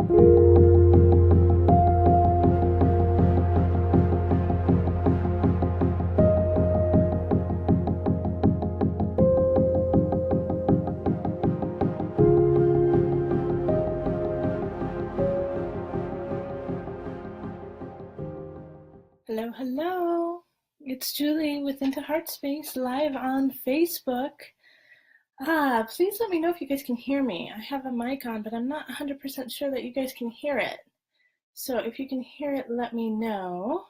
Hello, hello. It's Julie with Heartspace live on Facebook. Please let me know if you guys can hear me. I have a mic on, but I'm not 100% sure that you guys can hear it. So if you can hear it, let me know.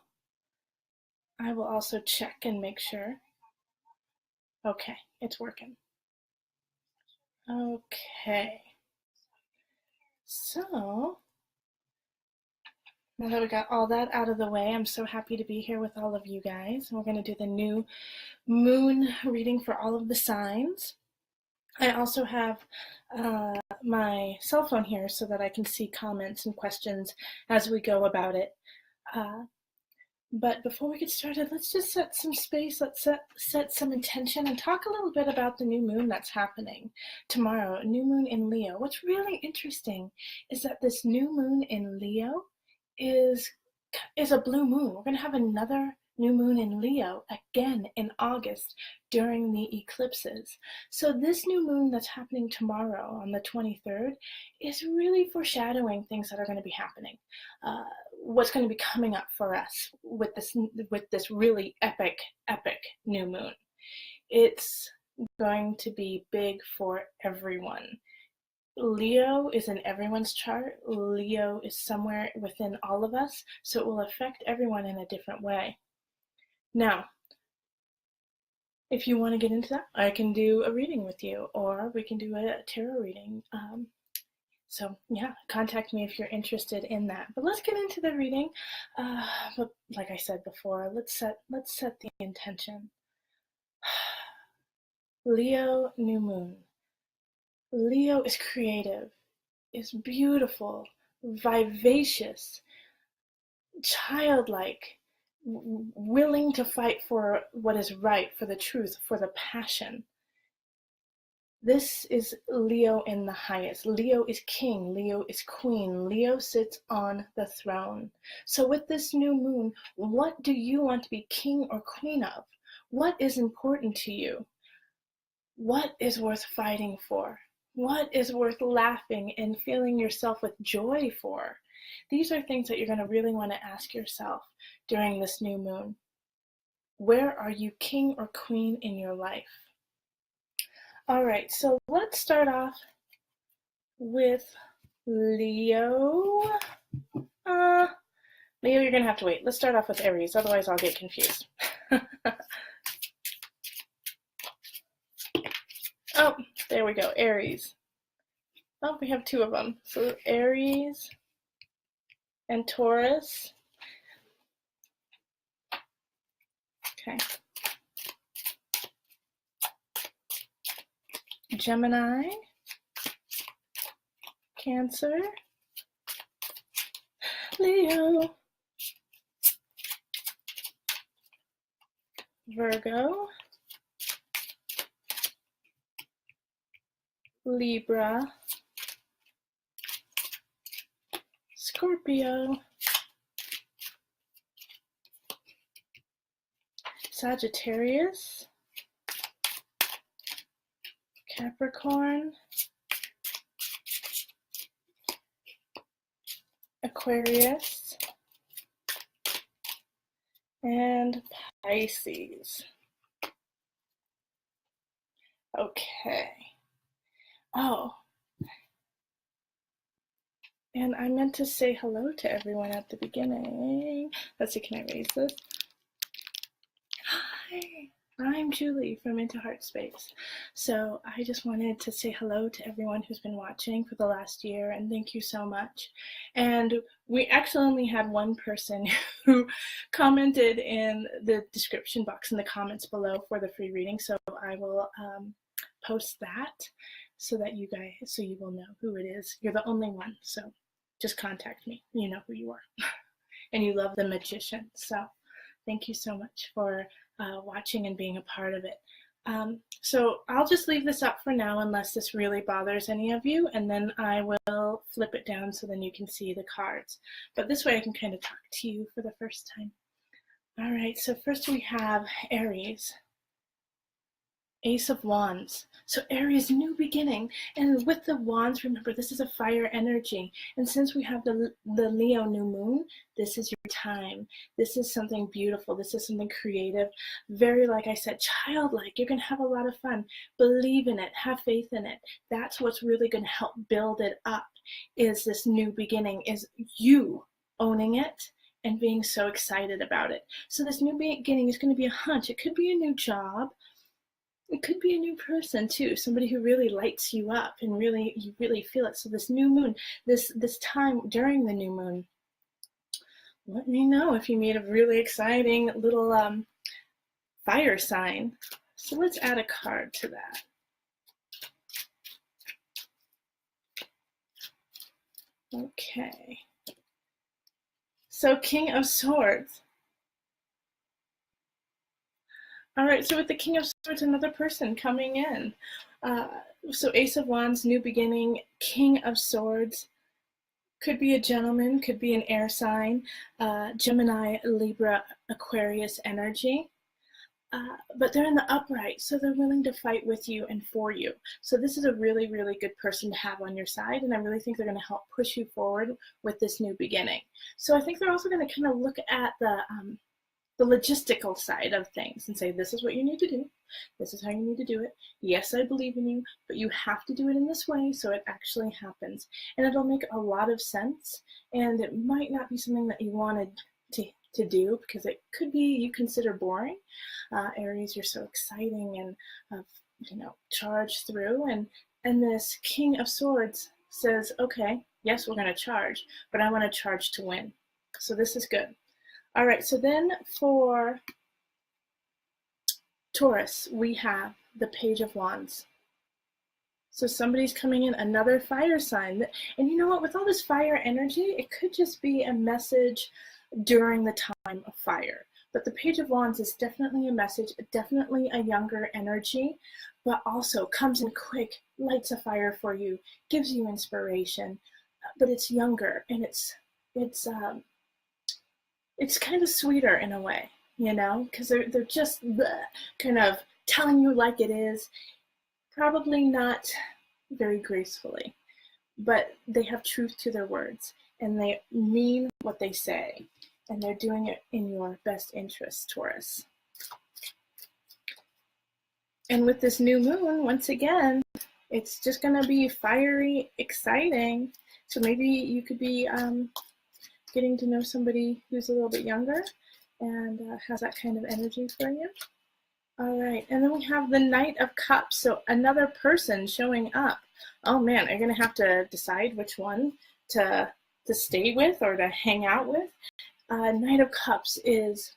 I will also check and make sure. Okay, it's working. Okay. So, now that we got all that out of the way, I'm so happy to be here with all of you guys. We're going to do the new moon reading for all of the signs. I also have my cell phone here so that I can see comments and questions as we go about it. But before we get started, let's just set some space, let's set some intention and talk a little bit about the new moon that's happening tomorrow, new moon in Leo. What's really interesting is that this new moon in Leo is a blue moon. We're going to have another new moon in Leo again in August during the eclipses. So this new moon that's happening tomorrow on the 23rd is really foreshadowing things that are going to be happening. What's going to be coming up for us with this really epic new moon. It's going to be big for everyone. Leo is in everyone's chart. Leo is somewhere within all of us, so it will affect everyone in a different way. Now, if you want to get into that, I can do a reading with you, or we can do a tarot reading. So yeah, contact me if you're interested in that. But let's get into the reading. But like I said before, let's set the intention. Leo new moon. Leo is creative, is beautiful, vivacious, childlike, willing to fight for what is right, for the truth, for the passion. This is Leo in the highest. Leo is king, Leo is queen, Leo sits on the throne. So with this new moon, what do you want to be king or queen of? What is important to you? What is worth fighting for? What is worth laughing and filling yourself with joy for? These are things that you're going to really want to ask yourself during this new moon. Where are you king or queen in your life? All right, so let's start off with Leo. Leo, you're going to have to wait. Let's start off with Aries, otherwise I'll get confused. Oh, there we go, Aries. Oh, we have two of them. So Aries and Taurus. Okay. Gemini, Cancer, Leo, Virgo, Libra, Scorpio, Sagittarius, Capricorn, Aquarius, and Pisces. Okay. Oh, and I meant to say hello to everyone at the beginning. Let's see, can I raise this? Hi, I'm Julie from Heartspace. So I just wanted to say hello to everyone who's been watching for the last year, and thank you so much. And we actually only had one person who commented in the description box in the comments below for the free reading, so I will post that so that you will know who it is. You're the only one, so just contact me. You know who you are. And you love the magician. So thank you so much for watching and being a part of it. So I'll just leave this up for now unless this really bothers any of you, and then I will flip it down so then you can see the cards. But this way I can kind of talk to you for the first time. All right, so first we have Aries. Ace of Wands. So Aries, new beginning. And with the wands, remember, this is a fire energy. And since we have the Leo new moon, this is your time. This is something beautiful. This is something creative. Very, like I said, childlike. You're going to have a lot of fun. Believe in it. Have faith in it. That's what's really going to help build it up, is this new beginning, is you owning it and being so excited about it. So this new beginning is going to be a hunch. It could be a new job. It could be a new person too, somebody who really lights you up and really you really feel it. So this new moon, this time during the new moon, let me know if you meet a really exciting little fire sign. So let's add a card to that. Okay. So King of Swords. All right, so with the King of Swords, another person coming in. So Ace of Wands, new beginning, King of Swords. Could be a gentleman, could be an air sign, Gemini, Libra, Aquarius energy. But they're in the upright, so they're willing to fight with you and for you. So this is a really, really good person to have on your side, and I really think they're going to help push you forward with this new beginning. So I think they're also going to kind of look at the logistical side of things and say, this is what you need to do. This is how you need to do it. Yes, I believe in you, but you have to do it in this way so it actually happens. And it'll make a lot of sense. And it might not be something that you wanted to do, because it could be you consider boring. Aries, you're so exciting and charge through. And this King of Swords says, okay, yes, we're going to charge, but I want to charge to win. So this is good. All right, so then for Taurus, we have the Page of Wands. So somebody's coming in, another fire sign. And you know what? With all this fire energy, it could just be a message during the time of fire. But the Page of Wands is definitely a message, definitely a younger energy, but also comes in quick, lights a fire for you, gives you inspiration, but it's younger, and it's kind of sweeter in a way, because they're just kind of telling you like it is, probably not very gracefully, but they have truth to their words, and they mean what they say, and they're doing it in your best interest, Taurus. And with this new moon, once again, it's just going to be fiery, exciting. So maybe you could be getting to know somebody who's a little bit younger and has that kind of energy for you. All right, and then we have the Knight of Cups, so another person showing up. Oh man, you're going to have to decide which one to stay with or to hang out with. Knight of Cups is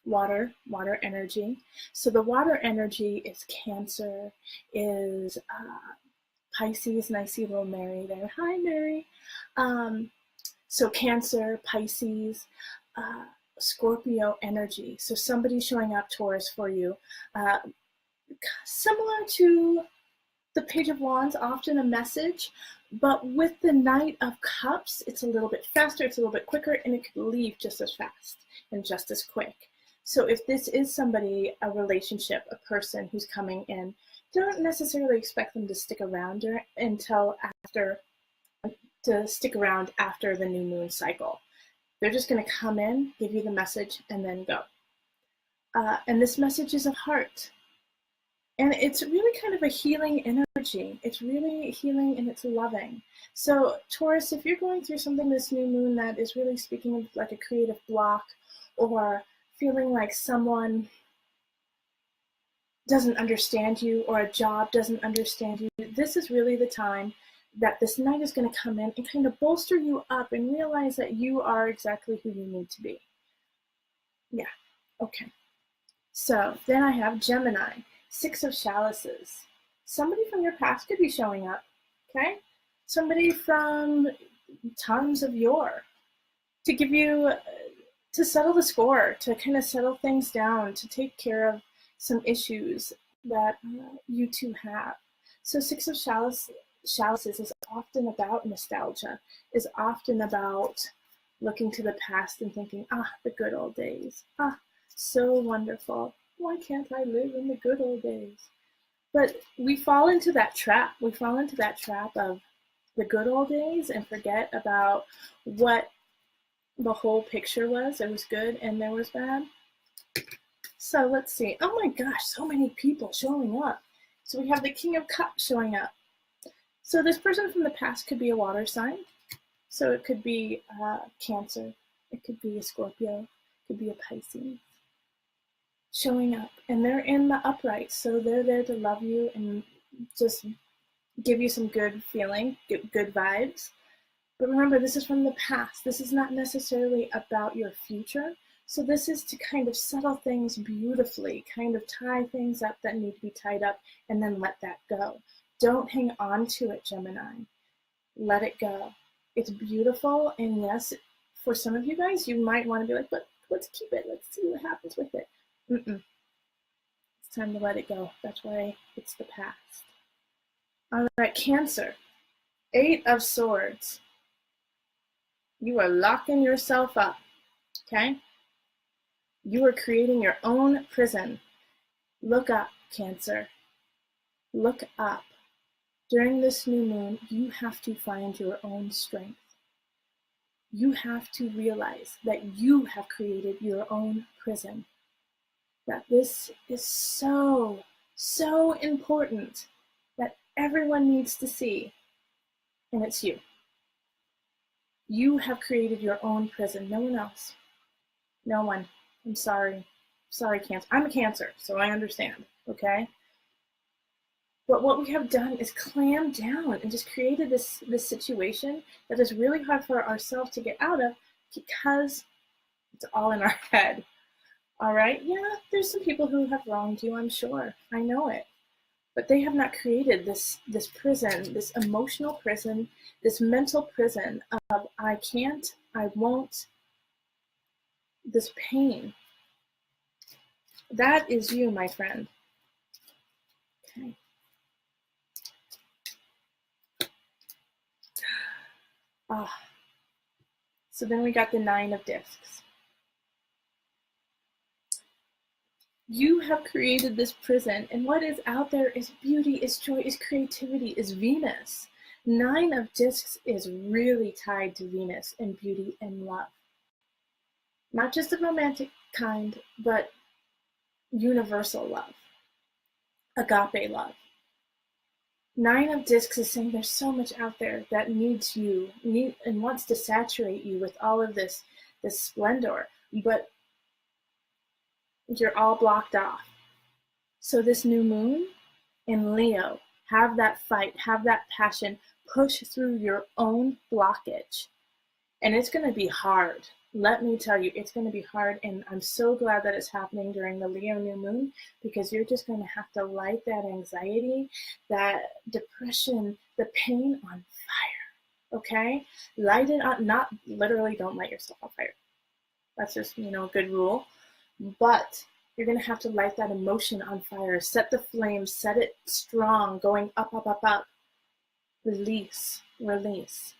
water energy. So the water energy is Cancer, is Pisces, and I see little Mary there. Hi, Mary. So Cancer, Pisces, Scorpio energy. So somebody showing up, Taurus, for you. Similar to the Page of Wands, often a message, but with the Knight of Cups, it's a little bit faster, it's a little bit quicker, and it could leave just as fast and just as quick. So if this is somebody, a relationship, a person who's coming in, don't necessarily expect them to stick around after the new moon cycle. They're just going to come in, give you the message, and then go. And this message is of heart. And it's really kind of a healing energy. It's really healing and it's loving. So Taurus, if you're going through something this new moon that is really speaking of like a creative block, or feeling like someone doesn't understand you, or a job doesn't understand you, this is really the time that this Knight is going to come in and kind of bolster you up and realize that you are exactly who you need to be. Yeah, okay. So then I have Gemini, Six of Chalices. Somebody from your past could be showing up, okay? Somebody from times of yore to give you, to settle the score, to kind of settle things down, to take care of some issues that you two have. So Six of Chalices is often about nostalgia, is often about looking to the past and thinking, the good old days. So wonderful. Why can't I live in the good old days? But we fall into that trap. We fall into that trap of the good old days and forget about what the whole picture was. There was good and there was bad. So let's see. Oh my gosh, so many people showing up. So we have the King of Cups showing up. So this person from the past could be a water sign. So it could be Cancer. It could be a Scorpio. It could be a Pisces. Showing up. And they're in the upright. So they're there to love you and just give you some good feeling, good vibes. But remember, this is from the past. This is not necessarily about your future. So this is to kind of settle things beautifully, kind of tie things up that need to be tied up, and then let that go. Don't hang on to it, Gemini. Let it go. It's beautiful, and yes, for some of you guys, you might want to be like, but let's keep it. Let's see what happens with it. It's time to let it go. That's why it's the past. All right, Cancer. 8 of Swords. You are locking yourself up, okay? You are creating your own prison. Look up, Cancer. Look up. During this new moon, you have to find your own strength. You have to realize that you have created your own prison. That this is so, so important that everyone needs to see, and it's you. You have created your own prison, no one else. No one. I'm sorry. Sorry, Cancer. I'm a Cancer, so I understand, okay? But what we have done is clammed down and just created this situation that is really hard for ourselves to get out of because it's all in our head. All right? Yeah, there's some people who have wronged you, I'm sure. I know it. But they have not created this prison, this emotional prison, this mental prison of I can't, I won't, this pain. That is you, my friend. Okay. So then we got the 9 of Discs. You have created this prison, and what is out there is beauty, is joy, is creativity, is Venus. 9 of Discs is really tied to Venus and beauty and love. Not just the romantic kind, but universal love, agape love. 9 of Discs is saying there's so much out there that needs you, and wants to saturate you with all of this splendor, but you're all blocked off. So this new moon in Leo, have that fight, have that passion, push through your own blockage. And it's going to be hard. Let me tell you, it's going to be hard. And I'm so glad that it's happening during the Leo new moon, because you're just going to have to light that anxiety, that depression, the pain on fire. Okay? Light it on, not literally don't light yourself on fire. That's just, a good rule. But you're going to have to light that emotion on fire. Set the flame, set it strong, going up, up, up, up. Release, release.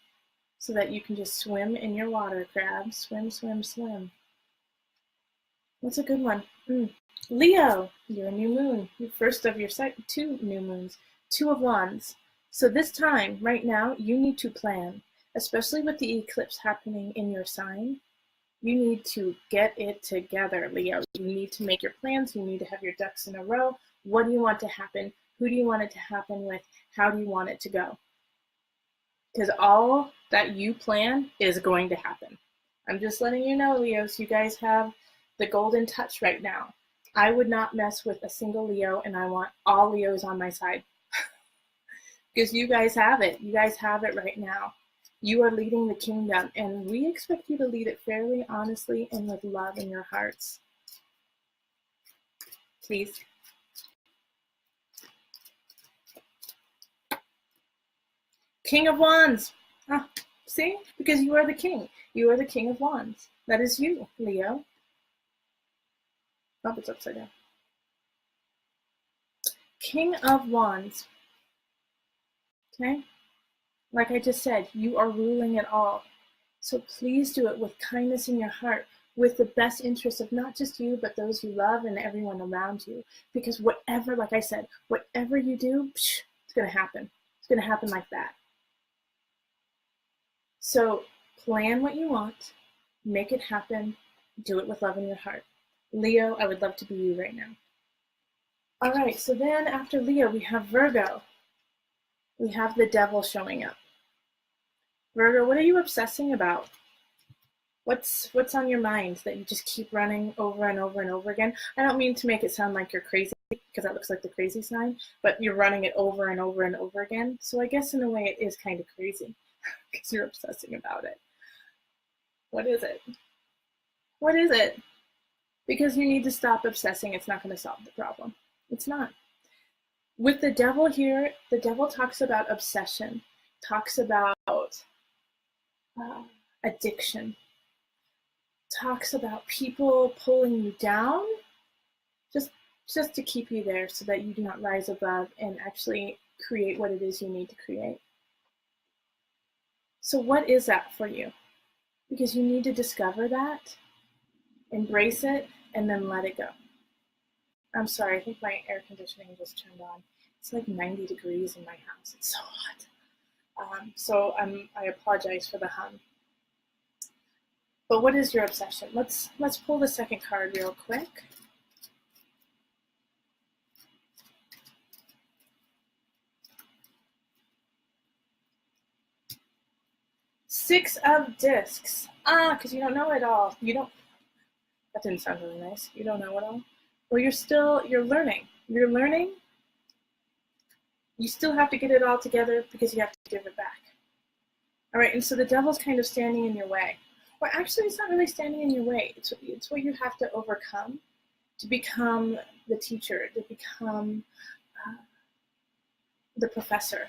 So that you can just swim in your water, crab. Swim, swim, swim. What's a good one? Leo, you're a new moon. You're first of your 2 new moons. 2 of Wands. So this time, right now, you need to plan. Especially with the eclipse happening in your sign. You need to get it together, Leo. You need to make your plans. You need to have your ducks in a row. What do you want to happen? Who do you want it to happen with? How do you want it to go? Because all that you plan is going to happen. I'm just letting you know, Leos, you guys have the golden touch right now. I would not mess with a single Leo, and I want all Leos on my side. Because you guys have it. You guys have it right now. You are leading the kingdom, and we expect you to lead it fairly, honestly, and with love in your hearts. Please. King of Wands. See? Because you are the king. You are the King of Wands. That is you, Leo. Oh, it's upside down. King of Wands. Okay? Like I just said, you are ruling it all. So please do it with kindness in your heart, with the best interest of not just you, but those you love and everyone around you. Because whatever, like I said, whatever you do, it's going to happen. It's going to happen like that. So plan what you want, make it happen, do it with love in your heart. Leo, I would love to be you right now. All right, so then after Leo, we have Virgo. We have the devil showing up. Virgo, what are you obsessing about? What's on your mind that you just keep running over and over and over again? I don't mean to make it sound like you're crazy, because that looks like the crazy sign, but you're running it over and over and over again. So I guess in a way it is kind of crazy because you're obsessing about it. What is it? What is it? Because you need to stop obsessing. It's not going to solve the problem. It's not. With the devil here, the devil talks about obsession, talks about addiction, talks about people pulling you down just to keep you there so that you do not rise above and actually create what it is you need to create. So what is that for you? Because you need to discover that, embrace it, and then let it go. I'm sorry, I think my air conditioning just turned on. It's like 90 degrees in my house. It's so hot. So I apologize for the hum. But what is your obsession? Let's pull the second card real quick. Six of Discs. Because you don't know it all. That didn't sound really nice. You don't know it all. Well, you're learning. You're learning. You still have to get it all together because you have to give it back. All right, and so the devil's kind of standing in your way. Well, actually, it's not really standing in your way. It's what you have to overcome to become the teacher, to become the professor.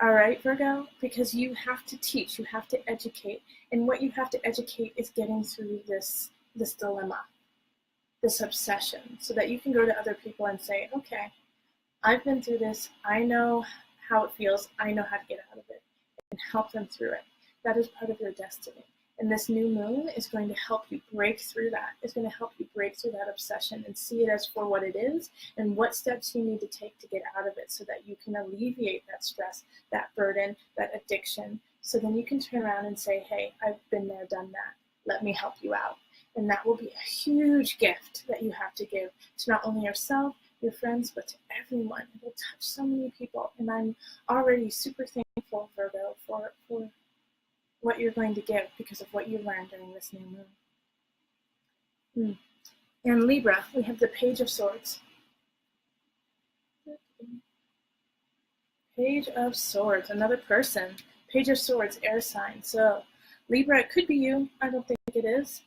All right, Virgo? Because you have to teach, you have to educate. And what you have to educate is getting through this dilemma, this obsession, so that you can go to other people and say, okay, I've been through this. I know how it feels. I know how to get out of it and help them through it. That is part of your destiny. And this new moon is going to help you break through that. It's going to help you break through that obsession and see it as for what it is and what steps you need to take to get out of it so that you can alleviate that stress, that burden, that addiction. So then you can turn around and say, hey, I've been there, done that. Let me help you out. And that will be a huge gift that you have to give to not only yourself, your friends, but to everyone. It will touch so many people. And I'm already super thankful, Virgo, for what you're going to give because of what you learned during this new moon. And Libra, we have the Page of Swords. Page of Swords, another person. Page of Swords, air sign. So Libra, it could be you. I don't think it is.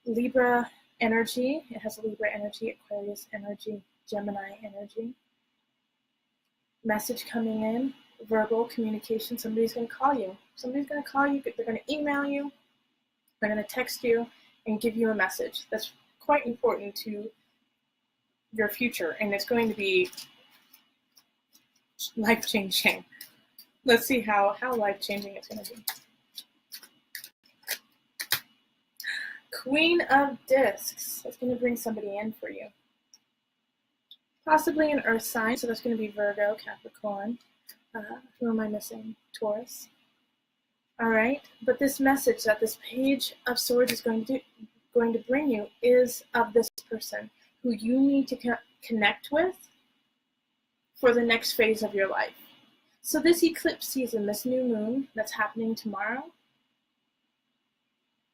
Libra energy. It has a Libra energy, Aquarius energy, Gemini energy. Message coming in. Verbal communication. Somebody's going to call you. Somebody's going to call you. They're going to email you. They're going to text you and give you a message that's quite important to your future. And it's going to be life-changing. Let's see how life-changing it's going to be. Queen of Discs. That's going to bring somebody in for you. Possibly an earth sign. So that's going to be Virgo, Capricorn. Who am I missing? Taurus. All right. But this message that this Page of Swords is going to bring you is of this person who you need to connect with for the next phase of your life. So this eclipse season, this new moon that's happening tomorrow,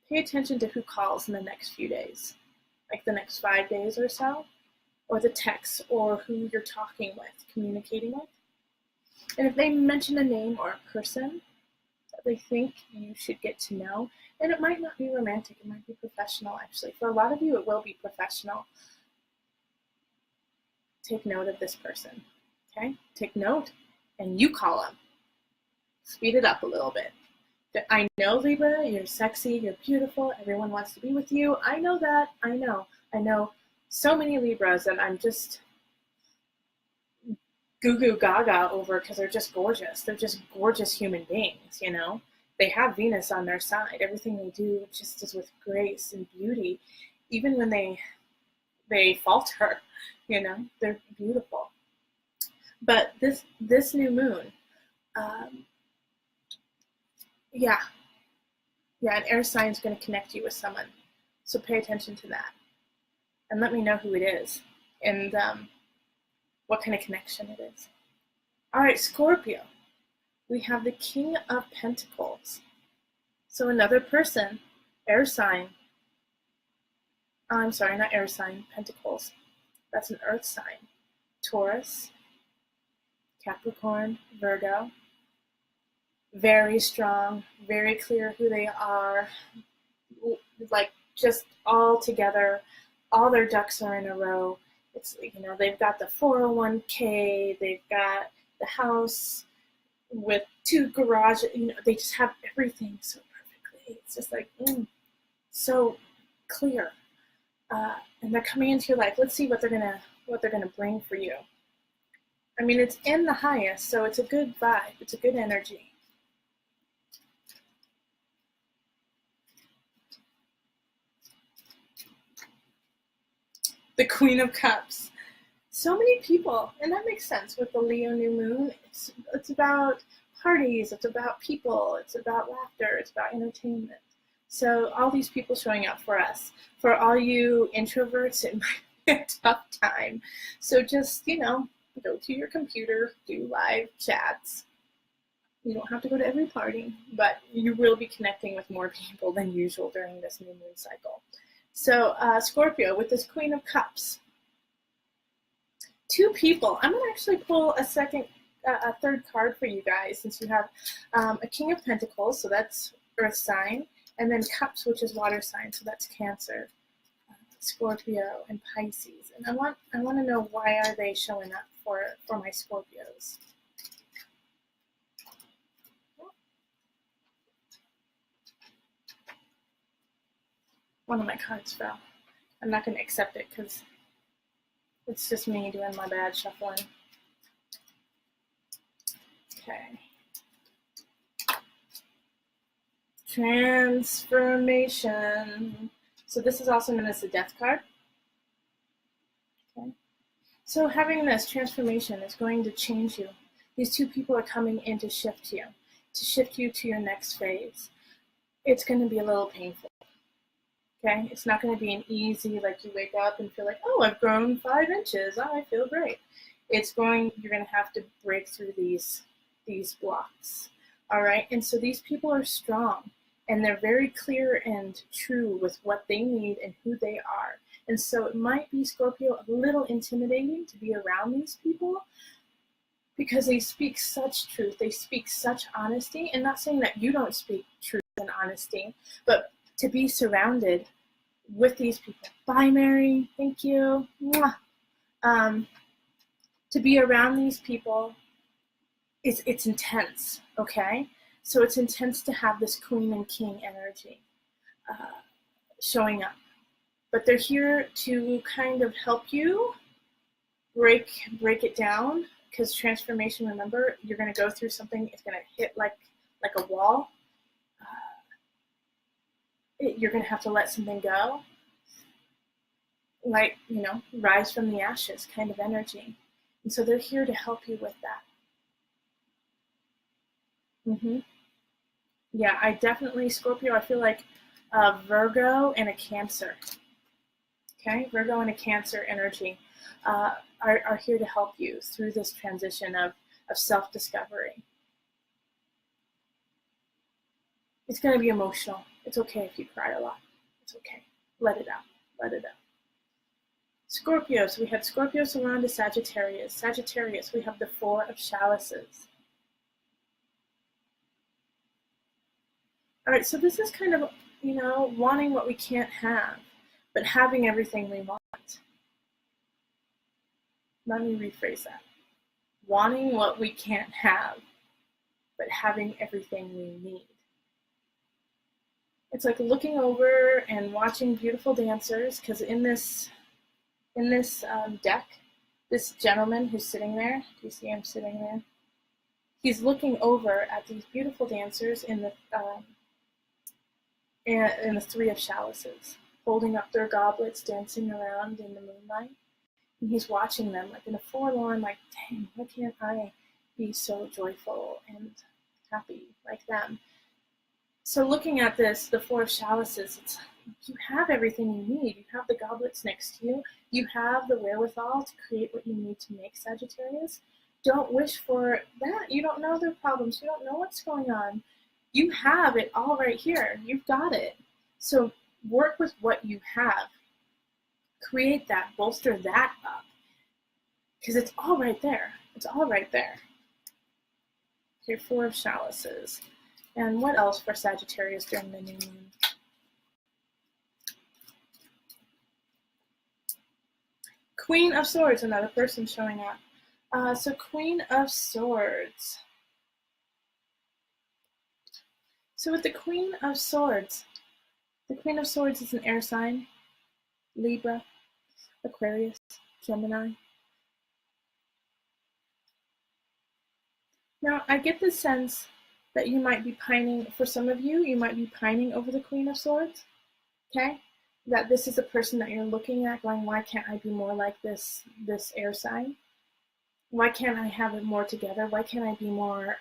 pay attention to who calls in the next few days, like the next 5 days or so, or the texts, or who you're talking with, communicating with. And if they mention a name or a person that they think you should get to know, and it might not be romantic, it might be professional actually. For a lot of you, it will be professional. Take note of this person, okay? Take note, and you call them. Speed it up a little bit. I know, Libra, you're sexy, you're beautiful, everyone wants to be with you. I know that, I know so many Libras, and I'm just goo goo gaga over because they're just gorgeous. They're just gorgeous human beings, you know? They have Venus on their side. Everything they do just is with grace and beauty. Even when they falter, you know, they're beautiful. But this new moon, yeah, an air sign is going to connect you with someone. So pay attention to that. And let me know who it is and what kind of connection it is. All right, Scorpio. We have the King of Pentacles. So another person, air sign. Oh, I'm sorry, not air sign, Pentacles. That's an earth sign. Taurus, Capricorn, Virgo. Very strong, very clear who they are. Like just all together, all their ducks are in a row. It's, you know, they've got the 401k, they've got the house with 2 garages, you know, they just have everything so perfectly. It's just like, so clear. And they're coming into your life. Let's see what they're gonna bring for you. I mean, it's in the highest, so it's a good vibe. It's a good energy. The Queen of Cups. So many people, and that makes sense with the Leo new moon. It's about parties, it's about people, it's about laughter, it's about entertainment. So all these people showing up for us. For all you introverts, it might be a tough time. So just, you know, go to your computer, do live chats. You don't have to go to every party, but you will be connecting with more people than usual during this new moon cycle. So Scorpio, with this Queen of Cups. 2 people. I'm going to actually pull a third card for you guys, since you have a King of Pentacles, so that's earth sign, and then Cups, which is water sign, so that's Cancer, Scorpio, and Pisces. And I want to know, why are they showing up for my Scorpios? One of my cards fell. I'm not going to accept it because it's just me doing my bad shuffling. Okay. Transformation. So this is also known as the Death card. Okay. So having this transformation is going to change you. These 2 people are coming in to shift you to your next phase. It's going to be a little painful. Okay, it's not going to be an easy, like you wake up and feel like, oh, I've grown 5 inches. Oh, I feel great. You're going to have to break through these blocks. All right, and so these people are strong, and they're very clear and true with what they need and who they are. And so it might be, Scorpio, a little intimidating to be around these people, because they speak such truth. They speak such honesty. And not saying that you don't speak truth and honesty, but to be surrounded with these people. Bye, Mary. Thank you. Mwah. To be around these people, it's intense, okay? So it's intense to have this Queen and King energy showing up. But they're here to kind of help you break it down, because transformation, remember, you're going to go through something, it's going to hit like a wall. You're going to have to let something go, like, you know, rise from the ashes kind of energy. And so they're here to help you with that. Yeah, I definitely, Scorpio, I feel like Virgo and a Cancer. Okay, Virgo and a Cancer energy are here to help you through this transition of self-discovery. It's going to be emotional. It's okay if you cry a lot. It's okay. Let it out. Let it out. Scorpios, we have Scorpio surrounded Sagittarius. Sagittarius, we have the 4 of chalices. All right, so this is kind of, you know, wanting what we can't have, but having everything we want. Let me rephrase that. Wanting what we can't have, but having everything we need. It's like looking over and watching beautiful dancers, because in this deck, This gentleman who's sitting there, do you see him sitting there? He's looking over at these beautiful dancers in the Three of Chalices, holding up their goblets, dancing around in the moonlight. And he's watching them like in a forlorn, like, dang, why can't I be so joyful and happy like them? So looking at this, the Four of Chalices, it's you have everything you need. You have the goblets next to you. You have the wherewithal to create what you need to make, Sagittarius. Don't wish for that. You don't know their problems. You don't know what's going on. You have it all right here. You've got it. So work with what you have. Create that, bolster that up. Because it's all right there. It's all right there. Okay, Four of Chalices. And what else for Sagittarius during the new moon? Queen of Swords, another person showing up. So Queen of Swords. So with the Queen of Swords is an air sign. Libra, Aquarius, Gemini. Now, I get the sense that you might be pining, for some of you, you might be pining over the Queen of Swords, okay? That this is a person that you're looking at going, why can't I be more like this air sign? Why can't I have it more together? Why can't I be more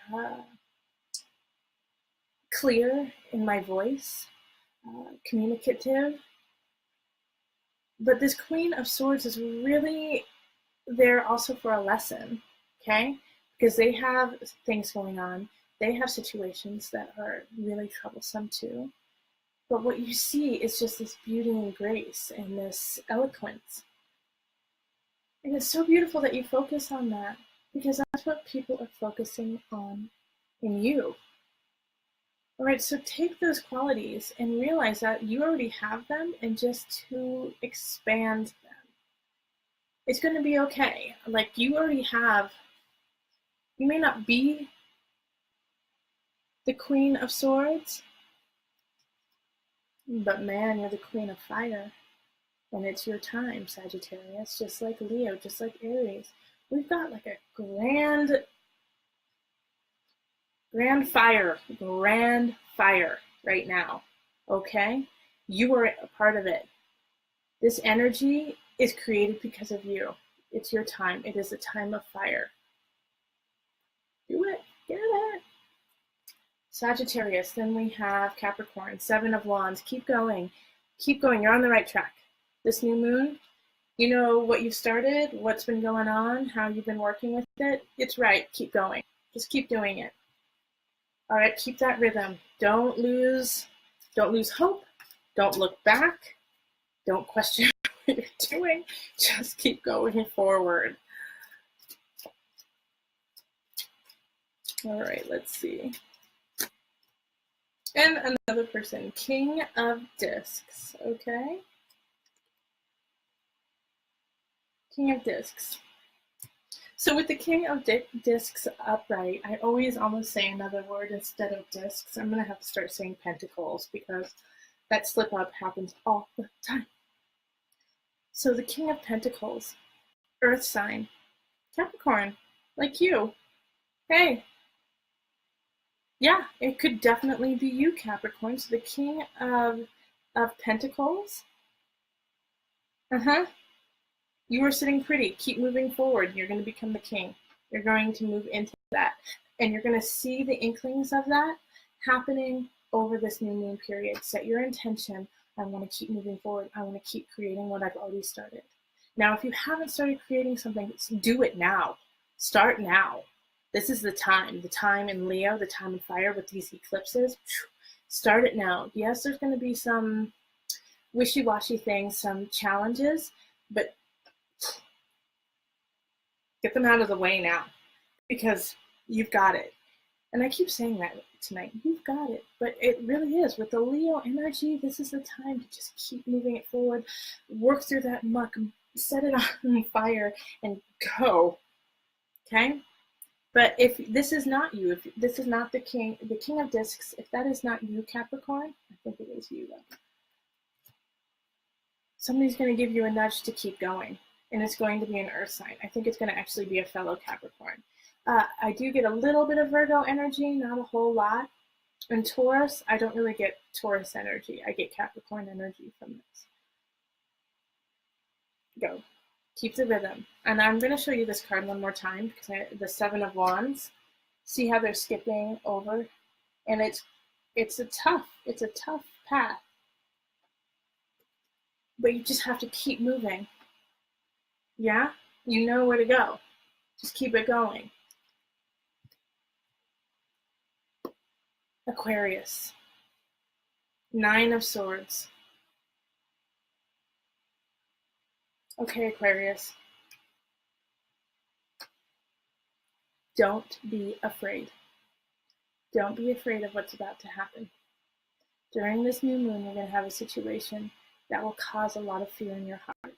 clear in my voice, communicative? But this Queen of Swords is really there also for a lesson, okay? Because they have things going on. They have situations that are really troublesome too. But what you see is just this beauty and grace and this eloquence. And it's so beautiful that you focus on that, because that's what people are focusing on in you. All right, so take those qualities and realize that you already have them, and just to expand them. It's going to be okay. Like, you already have, you may not be the Queen of Swords, but man, you're the Queen of Fire. And it's your time, Sagittarius, just like Leo, just like Aries. We've got like a grand fire right now, okay? You are a part of it. This energy is created because of you. It's your time. It is a time of fire. Do it. Get it. Sagittarius. Then we have Capricorn, Seven of Wands. Keep going. Keep going. You're on the right track. This new moon, you know what you've started, what's been going on, how you've been working with it. It's right. Keep going. Just keep doing it. All right, keep that rhythm. Don't lose hope. Don't look back. Don't question what you're doing. Just keep going forward. All right, let's see. And another person, King of Discs, okay? King of Discs. So with the King of Discs upright, I always almost say another word instead of discs. I'm going to have to start saying pentacles, because that slip up happens all the time. So the King of Pentacles, Earth sign, Capricorn, like you. Hey. Yeah, it could definitely be you, Capricorn. So the King of Pentacles. You are sitting pretty. Keep moving forward. You're going to become the king. You're going to move into that. And you're going to see the inklings of that happening over this new moon period. Set your intention. I want to keep moving forward. I want to keep creating what I've already started. Now, if you haven't started creating something, do it now. Start now. This is the time in Leo, the time in fire with these eclipses. Start it now. Yes, there's going to be some wishy-washy things, some challenges, but get them out of the way now, because you've got it. And I keep saying that tonight, you've got it, but it really is. With the Leo energy, this is the time to just keep moving it forward, work through that muck, set it on fire, and go, okay? But if this is not you, if this is not the King of Discs, if that is not you, Capricorn, I think it is you, though. Somebody's going to give you a nudge to keep going. and it's going to be an earth sign. I think it's going to actually be a fellow Capricorn. I do get a little bit of Virgo energy, not a whole lot. And Taurus, I don't really get Taurus energy. I get Capricorn energy from this. Go. Keep the rhythm. And I'm going to show you this card one more time because the Seven of Wands. See how they're skipping over? And it's a tough path. But you just have to keep moving. Yeah? You know where to go. Just keep it going. Aquarius. Nine of Swords. Okay, Aquarius. Don't be afraid. Don't be afraid of what's about to happen. During this new moon, you're going to have a situation that will cause a lot of fear in your heart.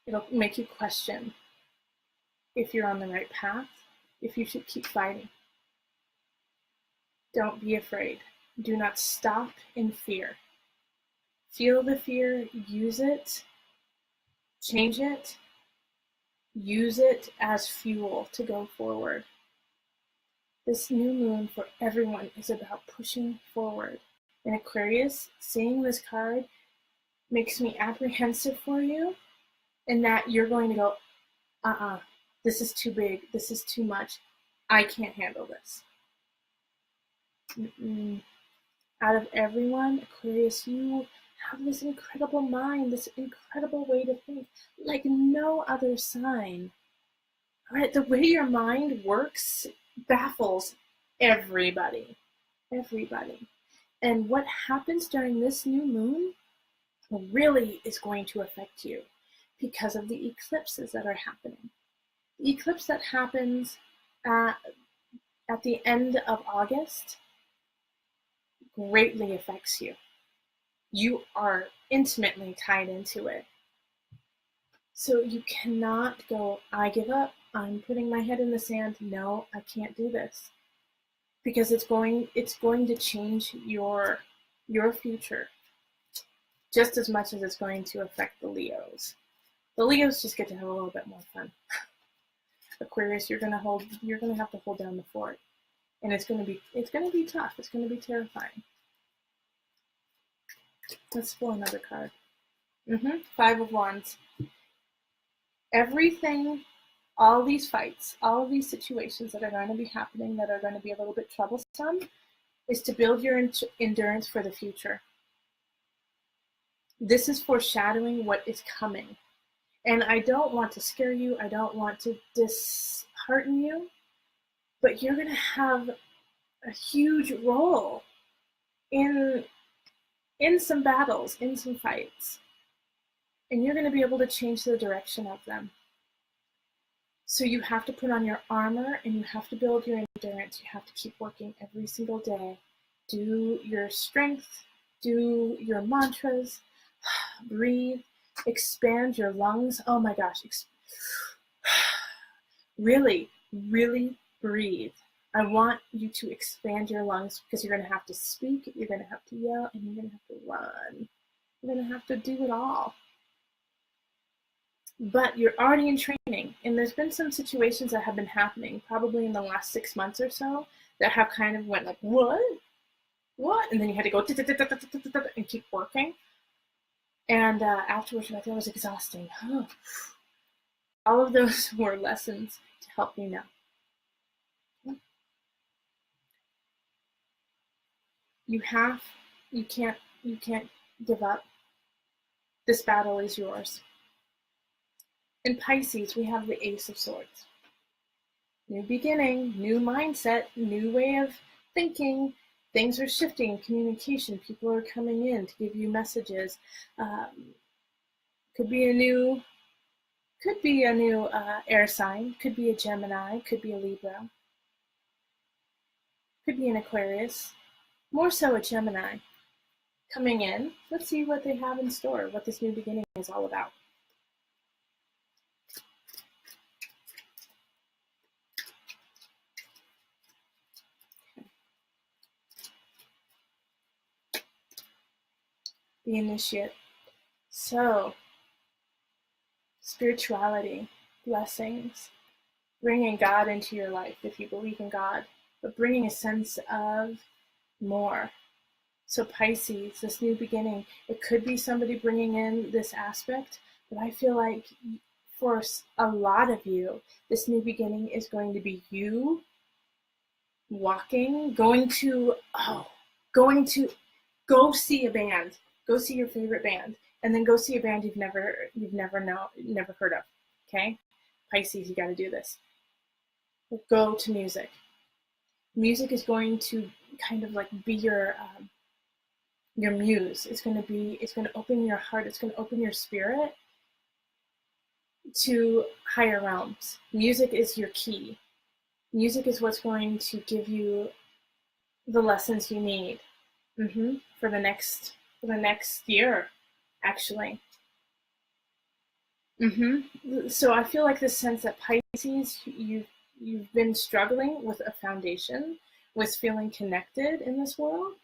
It'll make you question if you're on the right path, if you should keep fighting. Don't be afraid. Do not stop in fear. Feel the fear, use it, change it, use it as fuel to go forward. This new moon for everyone is about pushing forward. In Aquarius, seeing this card makes me apprehensive for you, and that you're going to go, this is too big, this is too much, I can't handle this. Out of everyone, Aquarius, you have this incredible mind, this incredible way to think, like no other sign. All right, the way your mind works baffles everybody. And what happens during this new moon really is going to affect you because of the eclipses that are happening. The eclipse that happens at the end of August greatly affects you. You are intimately tied into it. So you cannot go, I give up, I'm putting my head in the sand, no, I can't do this. Because it's going to change your future just as much as it's going to affect the Leos. The Leos just get to have a little bit more fun. Aquarius, you're gonna have to hold down the fort. And it's gonna be tough. It's gonna be terrifying. Let's pull another card. Five of Wands. Everything, all these fights, all of these situations that are going to be happening that are going to be a little bit troublesome is to build your endurance for the future. This is foreshadowing what is coming. And I don't want to scare you. I don't want to dishearten you. But you're going to have a huge role in some battles, in some fights. And you're going to be able to change the direction of them. So you have to put on your armor and you have to build your endurance. You have to keep working every single day. Do your strength, do your mantras, breathe, expand your lungs. Oh my gosh. Really, really breathe. I want you to expand your lungs because you're going to have to speak, you're going to have to yell, and you're going to have to run. You're going to have to do it all. But you're already in training, and there's been some situations that have been happening probably in the last 6 months or so that have kind of went like, what? And then you had to go and keep working. And afterwards, you're like, that was exhausting. All of those were lessons to help you now. You can't give up. This battle is yours. In Pisces, we have the Ace of Swords. New beginning, new mindset, new way of thinking. Things are shifting, communication. People are coming in to give you messages. Could be a new air sign. Could be a Gemini. Could be a Libra. Could be an Aquarius. More so a Gemini coming in. Let's see what they have in store, what this new beginning is all about. The Initiate. So, spirituality, blessings, bringing God into your life if you believe in God, but bringing a sense of more. So Pisces, this new beginning, it could be somebody bringing in this aspect, but I feel like for a lot of you, this new beginning is going to be you walking, going to go see a band, go see your favorite band, and then go see a band you've never heard of. Okay, Pisces, you got to do this. Go to music. Music is going to kind of like be your muse. It's going to open your heart. It's going to open your spirit to higher realms. Music is your key. Music is what's going to give you the lessons you need for the next year, actually. So I feel like this sense that Pisces, you've been struggling with a foundation, with feeling connected in this world,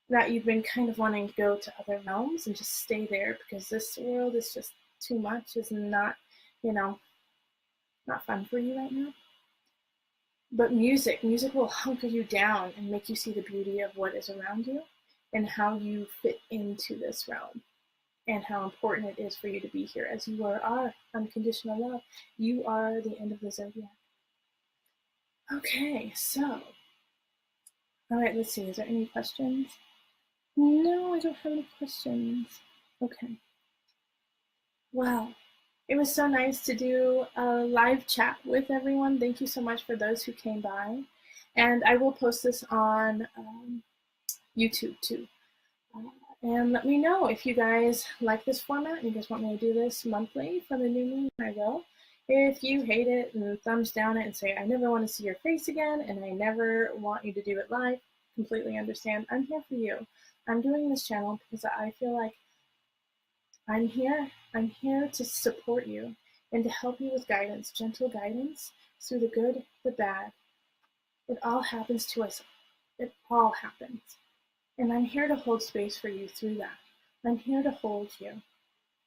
that you've been kind of wanting to go to other realms and just stay there because this world is just too much, is not, not fun for you right now. But music will hunker you down and make you see the beauty of what is around you and how you fit into this realm and how important it is for you to be here as you are unconditional love. You are the end of the zodiac. Okay, so, all right, let's see. Is there any questions? No, I don't have any questions. Okay. Wow. It was so nice to do a live chat with everyone. Thank you so much for those who came by. And I will post this on YouTube too. And let me know if you guys like this format and you guys want me to do this monthly for the new moon, I will. If you hate it, and thumbs down it and say, I never want to see your face again and I never want you to do it live, completely understand. I'm here for you. I'm doing this channel because I feel like I'm here to support you and to help you with guidance, gentle guidance through the good, the bad. It all happens to us. It all happens. And I'm here to hold space for you through that. I'm here to hold you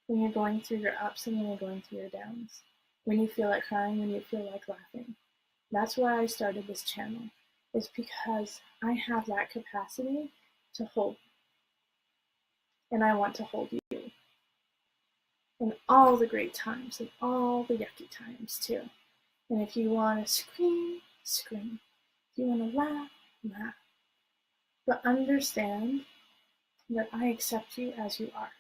when you're going through your ups and when you're going through your downs, when you feel like crying, when you feel like laughing. That's why I started this channel, is because I have that capacity to hold. And I want to hold you in all the great times and all the yucky times too. And if you want to scream, scream. If you want to laugh, laugh. But understand that I accept you as you are.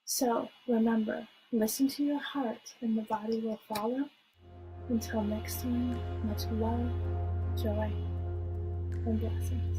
So remember, listen to your heart and the body will follow. Until next time, much love, joy, and blessings.